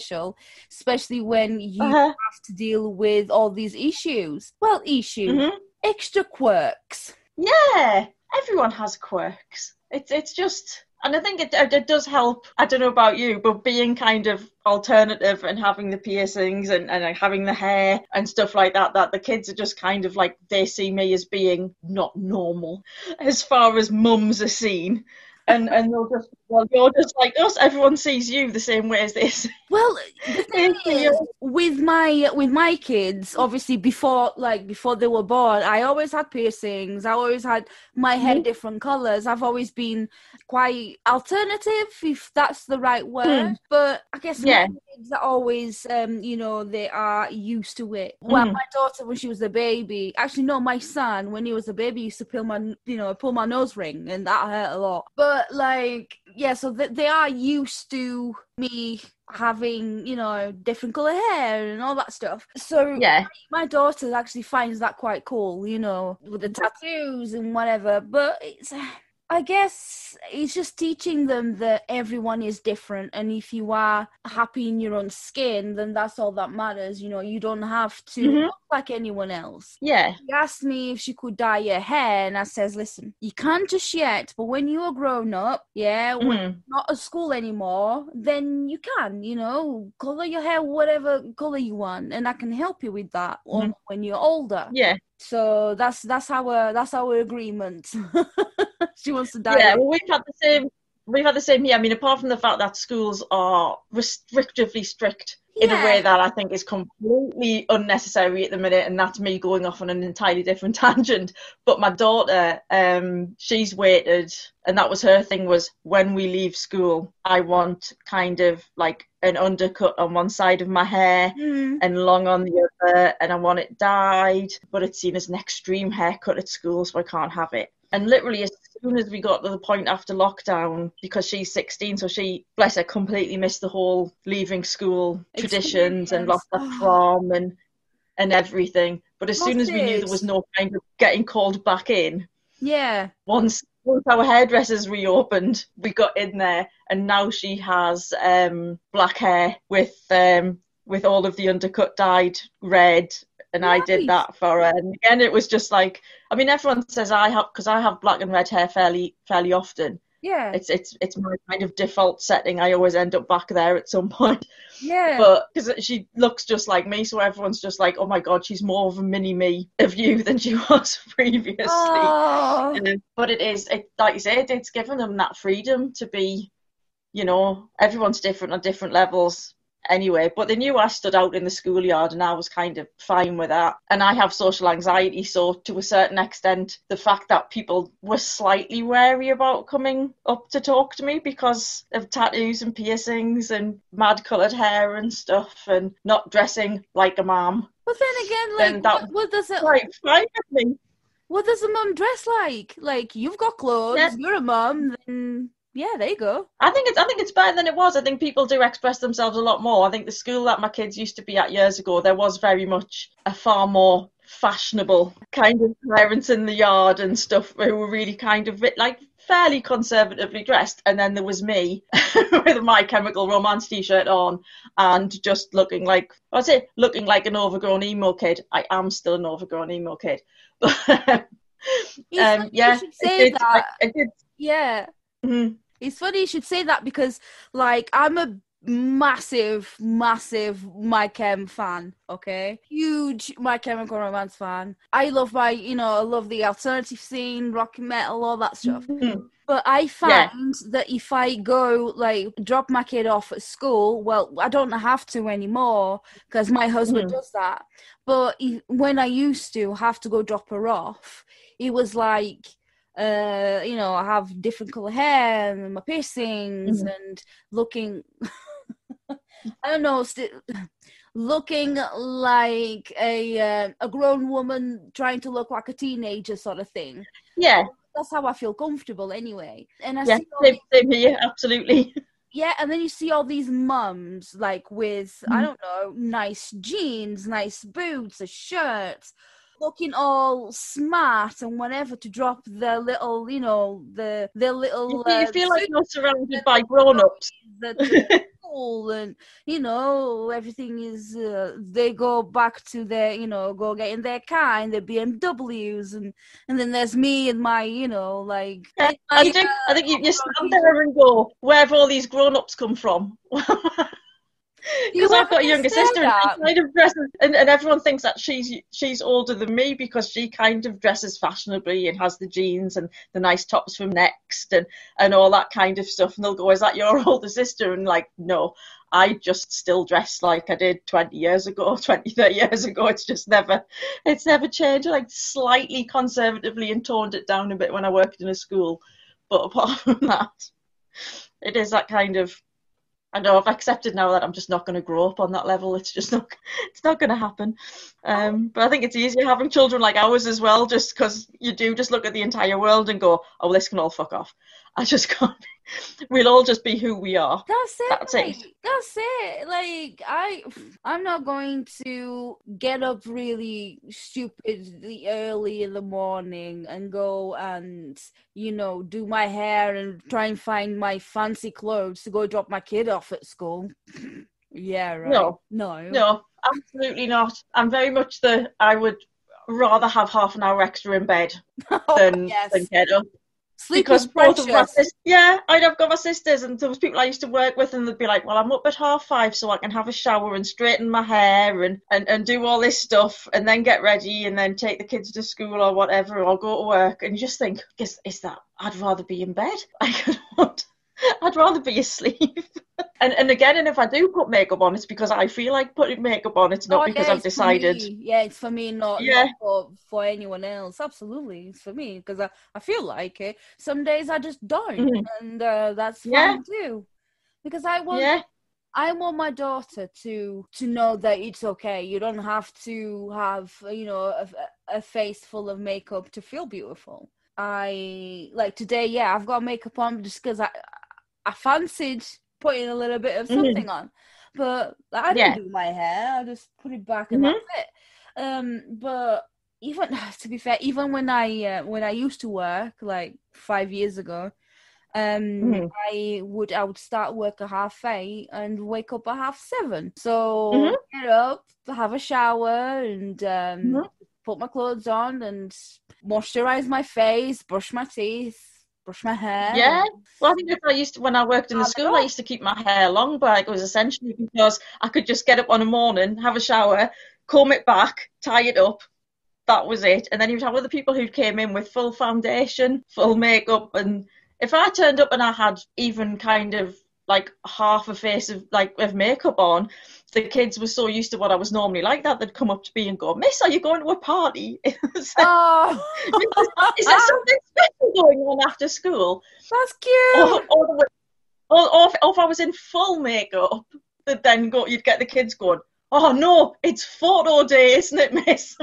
essential, especially when you Uh-huh. have to deal with all these issues. Well, extra quirks. Yeah, everyone has quirks. It's just, and I think it does help. I don't know about you, but being kind of alternative and having the piercings and like having the hair and stuff like that, that the kids are just kind of like, they see me as being not normal as far as mums are seen. And they'll just, well, you're just like us. Everyone sees you the same way as this. Well, the thing is, with my kids, obviously before they were born, I always had piercings. I always had my hair different colors. I've always been quite alternative, if that's the right word. But I guess my kids are always, they are used to it. Well, my daughter, when she was a baby, actually no, my son, when he was a baby, used to pull my nose ring, and that hurt a lot. But so they are used to me having, different color hair and all that stuff. So my daughter actually finds that quite cool, with the tattoos and whatever. But I guess it's just teaching them that everyone is different, and if you are happy in your own skin, then that's all that matters. You don't have to look like anyone else. Yeah. She asked me if she could dye her hair, and I says, listen, you can't just yet, but when you are grown up, when you're not at school anymore, then you can, color your hair whatever color you want, and I can help you with that when you're older. Yeah. So that's our agreement. She wants to dye. Yeah, well, we've had the same here. I mean, apart from the fact that schools are restrictively strict in a way that I think is completely unnecessary at the minute, and that's me going off on an entirely different tangent. But my daughter, she's waited, and that was her thing, was when we leave school, I want kind of like an undercut on one side of my hair and long on the other, and I want it dyed, but it's seen as an extreme haircut at school, so I can't have it. And literally as soon as we got to the point after lockdown, because she's 16, so she, bless her, completely missed the whole leaving school traditions and lost her prom and everything. But as soon as we knew there was no kind of getting called back in, once our hairdressers reopened, we got in there, and now she has black hair with all of the undercut dyed red. And I did that for her. And again, it was just like, I mean, everyone says because I have black and red hair fairly often. Yeah. It's my kind of default setting. I always end up back there at some point. Yeah. But because she looks just like me, so everyone's just like, oh my God, she's more of a mini me of you than she was previously. Oh. But like you said, it's given them that freedom to be, everyone's different on different levels. Anyway, but they knew I stood out in the schoolyard, and I was kind of fine with that. And I have social anxiety, so to a certain extent, the fact that people were slightly wary about coming up to talk to me because of tattoos and piercings and mad coloured hair and stuff, and not dressing like a mum. But then again, what does it like? Fine with me. What does a mum dress like? Like, you've got clothes, you're a mum, then. Yeah, there you go. I think it's better than it was. I think people do express themselves a lot more. I think the school that my kids used to be at years ago, there was very much a far more fashionable kind of parents in the yard and stuff who were really kind of like fairly conservatively dressed. And then there was me with My Chemical Romance t-shirt on and just looking like an overgrown emo kid. I am still an overgrown emo kid. But you should say that. I did. Yeah. Mm-hmm. It's funny you should say that because, I'm a massive My Chem fan, okay? Huge My Chemical Romance fan. I love I love the alternative scene, rock and metal, all that stuff. Mm-hmm. But I find that if I go, drop my kid off at school, well, I don't have to anymore because my husband does that. But when I used to have to go drop her off, it was like... I have different color hair and my piercings and looking, I don't know, looking like a grown woman trying to look like a teenager sort of thing. Yeah. That's how I feel comfortable anyway. And same here, absolutely. Yeah, and then you see all these mums, with, I don't know, nice jeans, nice boots, a shirt, looking all smart and whatever to drop their little, their little... You feel like you're surrounded by grown-ups. school, and everything is. They go back to their, go get in their car and their BMWs, and then there's me and my, like. Yeah, I think you stand there and go, where have all these grown-ups come from? Because I've got a younger sister, and she kind of dresses, and everyone thinks that she's older than me because she kind of dresses fashionably and has the jeans and the nice tops from Next and all that kind of stuff. And they'll go, "Is that your older sister?" And like, no, I just still dress like I did 20 years ago, 20, 30 years ago. It's never changed. I like slightly conservatively and toned it down a bit when I worked in a school, but apart from that, it is that kind of. I know I've accepted now that I'm just not going to grow up on that level. It's not going to happen. But I think it's easier having children like ours as well, just because you do just look at the entire world and go, oh, this can all fuck off. I just can't. We'll all just be who we are. That's it. That's it. Like, I'm not going to get up really stupidly early in the morning and go and, do my hair and try and find my fancy clothes to go drop my kid off at school. Yeah, right. No, absolutely not. I'm very much I would rather have half an hour extra in bed than get up. Sleep because both of us, I've got my sisters, and there was people I used to work with, and they'd be like, well, I'm up at 5:30 so I can have a shower and straighten my hair and do all this stuff and then get ready and then take the kids to school or whatever, or go to work. And you just think, is that I'd rather be in bed. I'd rather be asleep. And again, and if I do put makeup on, it's because I feel like putting makeup on. It's not because I've decided. It's for me, not for anyone else. Absolutely, it's for me because I feel like it. Some days I just don't, and that's fine too. Because I want my daughter to know that it's okay. You don't have to have a face full of makeup to feel beautiful. I like today. I've got makeup on just because I fancied putting a little bit of something on, but I didn't do my hair. I just put it back and that's it. But even to be fair, even when I used to work like 5 years ago, I would start work at 8:30 and wake up at 7:30. So get up, have a shower, and put my clothes on and moisturize my face, brush my teeth, brush my hair. Yeah. Well, I think when I worked in the school, I used to keep my hair long, but it was essentially because I could just get up on a morning, have a shower, comb it back, tie it up. That was it. And then you'd have other people who came in with full foundation, full makeup. And if I turned up and I had even kind of like half a face of makeup on, the kids were so used to what I was normally like that they'd come up to me and go, "Miss, are you going to a party?" Is there something special going on after school? That's cute. Or if I was in full makeup, you'd get the kids going, "Oh no, it's photo day, isn't it, Miss?"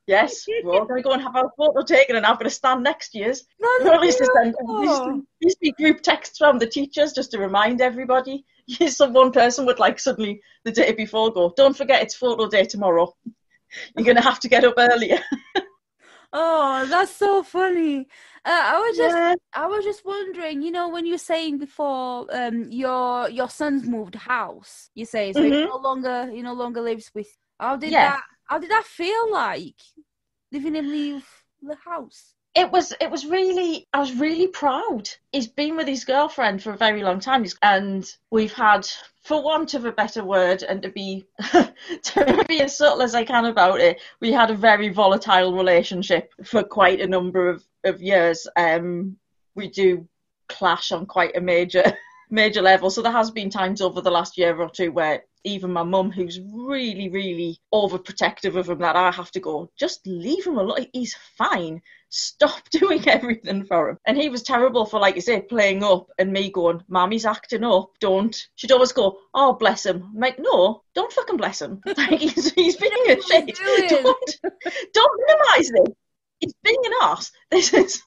Yes, we're all going to go and have our photo taken, and I'm going to stand next to you. There used to be group texts from the teachers just to remind everybody. One person would suddenly the day before go, "Don't forget it's photo day tomorrow. You're going to have to get up earlier." Oh, that's so funny. I was just wondering, when you're saying before, your son's moved house, you say, so he no longer lives with. How did that feel like living and leave the house? It was really, I was really proud. He's been with his girlfriend for a very long time, and we've had, for want of a better word, and to be as subtle as I can about it, we had a very volatile relationship for quite a number of years. We do clash on quite a major level. So there has been times over the last year or two where even my mum, who's really, really overprotective of him, that I have to go, just leave him alone. He's fine. Stop doing everything for him. And he was terrible for, like you say, playing up and me going, "Mommy's acting up. Don't." She'd always go, "Oh, bless him." I'm like, no, don't fucking bless him. He's being a shit. Don't minimise him. He's being an arse. This is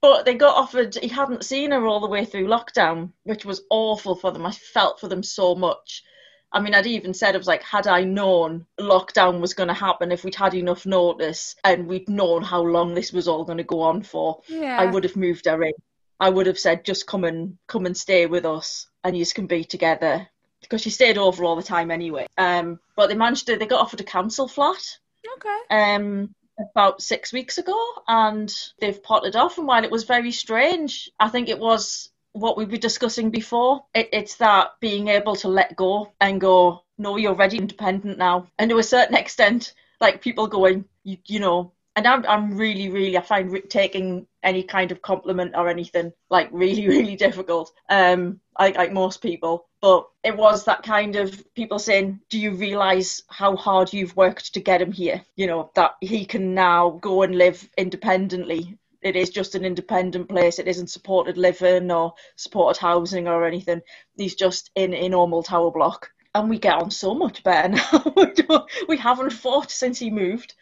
but they got offered, he hadn't seen her all the way through lockdown, which was awful for them. I felt for them so much. I mean, I'd even said, it was like, had I known lockdown was going to happen, if we'd had enough notice and we'd known how long this was all going to go on for, I would have moved her in. I would have said, just come and stay with us and you can be together, because she stayed over all the time anyway. But they got offered a council flat. Okay. About 6 weeks ago, and they've potted off. And while it was very strange, I think it was what we were discussing before. It's that being able to let go and go, no, you're already independent now. And to a certain extent, like people going, you know, and I'm really, really, I find taking any kind of compliment or anything like really, really difficult. Like most people. But it was that kind of people saying, do you realise how hard you've worked to get him here? You know, that he can now go and live independently. It is just an independent place. It isn't supported living or supported housing or anything. He's just in a normal tower block. And we get on so much better now. We haven't fought since he moved.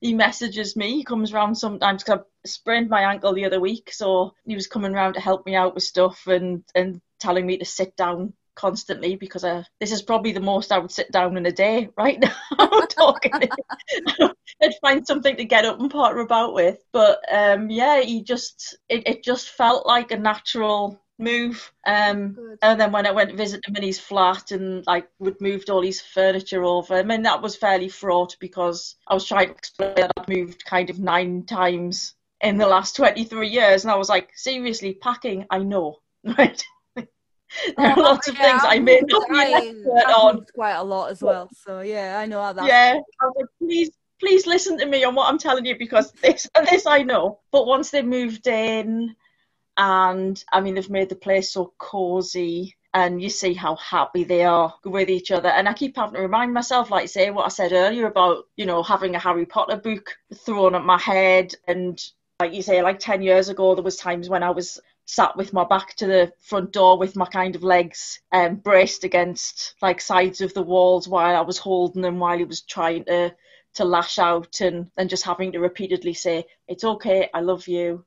He messages me. He comes around sometimes, because I sprained my ankle the other week, so he was coming around to help me out with stuff and telling me to sit down constantly, because this is probably the most I would sit down in a day right now. Talking. I'd find something to get up and potter about with. But it just felt like a natural move. And then when I went to visit him in his flat and like we'd moved all his furniture over, I mean, that was fairly fraught, because I was trying to explain that I'd moved kind of 9 times in the last 23 years, and I was like, seriously, packing, I know, right? There are lots of things I may not be an expert on. Quite a lot as well, so yeah, I know how that. Yeah, I was like, please listen to me on what I'm telling you, because this I know. But once they moved in, and I mean, they've made the place so cozy, and you see how happy they are with each other. And I keep having to remind myself, like say what I said earlier about, you know, having a Harry Potter book thrown at my head. And like you say, like 10 years ago, there was times when I was sat with my back to the front door with my kind of legs braced against like sides of the walls while I was holding him while he was trying to lash out, and just having to repeatedly say, it's okay, I love you,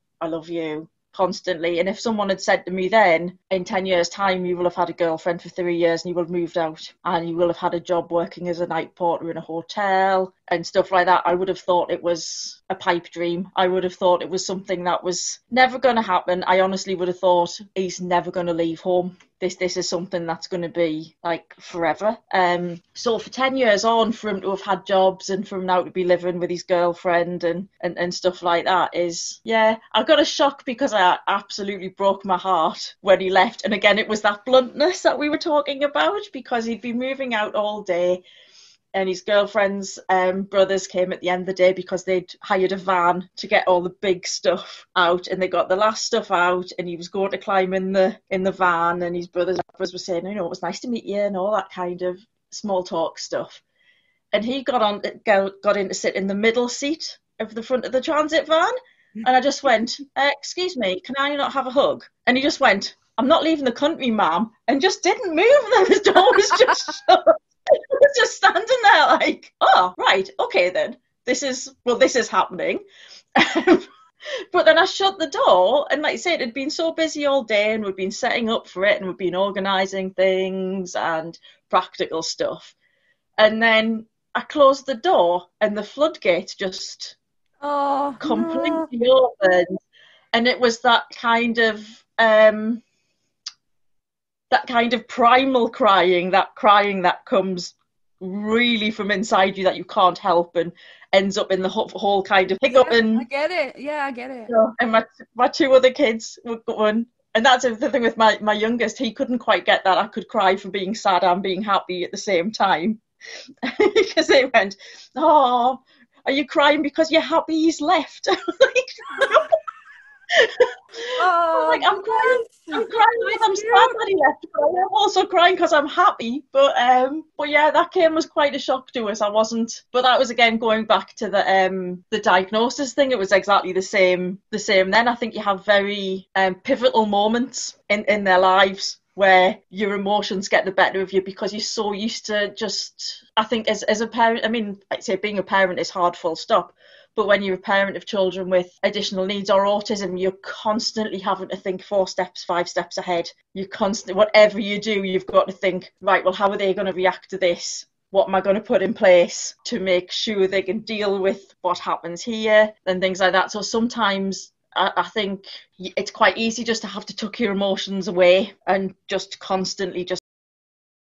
constantly. And if someone had said to me then, in 10 years time you will have had a girlfriend for 3 years and you will have moved out and you will have had a job working as a night porter in a hotel and stuff like that, I would have thought it was a pipe dream. I would have thought it was something that was never going to happen. I honestly would have thought he's never going to leave home. This is something that's going to be like forever. So for 10 years on, for him to have had jobs and for him now to be living with his girlfriend and stuff like that is, yeah, I got a shock, because I absolutely broke my heart when he left. And again, it was that bluntness that we were talking about, because he'd been moving out all day. And his girlfriend's brothers came at the end of the day, because they'd hired a van to get all the big stuff out, and they got the last stuff out, and he was going to climb in the van, and his brothers were saying, you know, it was nice to meet you and all that kind of small talk stuff. And he got in to sit in the middle seat of the front of the transit van, and I just went, excuse me, can I not have a hug? And he just went, I'm not leaving the country, ma'am, and just didn't move. The door was just shut. I was just standing there like, oh, right, okay then. This is happening. But then I shut the door, and like I said, it had been so busy all day, and we'd been setting up for it, and we'd been organising things and practical stuff. And then I closed the door, and the floodgates just completely opened. And it was that kind of primal crying that comes really from inside you, that you can't help, and ends up in the whole kind of hiccup. Yeah, and I get it. Yeah, I get it. And my 2 other kids were going, and that's the thing with my youngest, he couldn't quite get that I could cry for being sad and being happy at the same time. Because they went, oh, are you crying because you're happy he's left? Like, no. I'm crying because I'm sad that he left, but I'm also crying because I'm happy. But yeah, that came as quite a shock to us. But that was again going back to the diagnosis thing. It was exactly the same then. I think you have very pivotal moments in their lives where your emotions get the better of you, because you're so used to just, I think as a parent, I mean, I'd say being a parent is hard, full stop. But when you're a parent of children with additional needs or autism, you're constantly having to think 4 steps, 5 steps ahead. You constantly, whatever you do, you've got to think, right, well, how are they going to react to this? What am I going to put in place to make sure they can deal with what happens here and things like that? So sometimes I think it's quite easy just to have to tuck your emotions away and just constantly just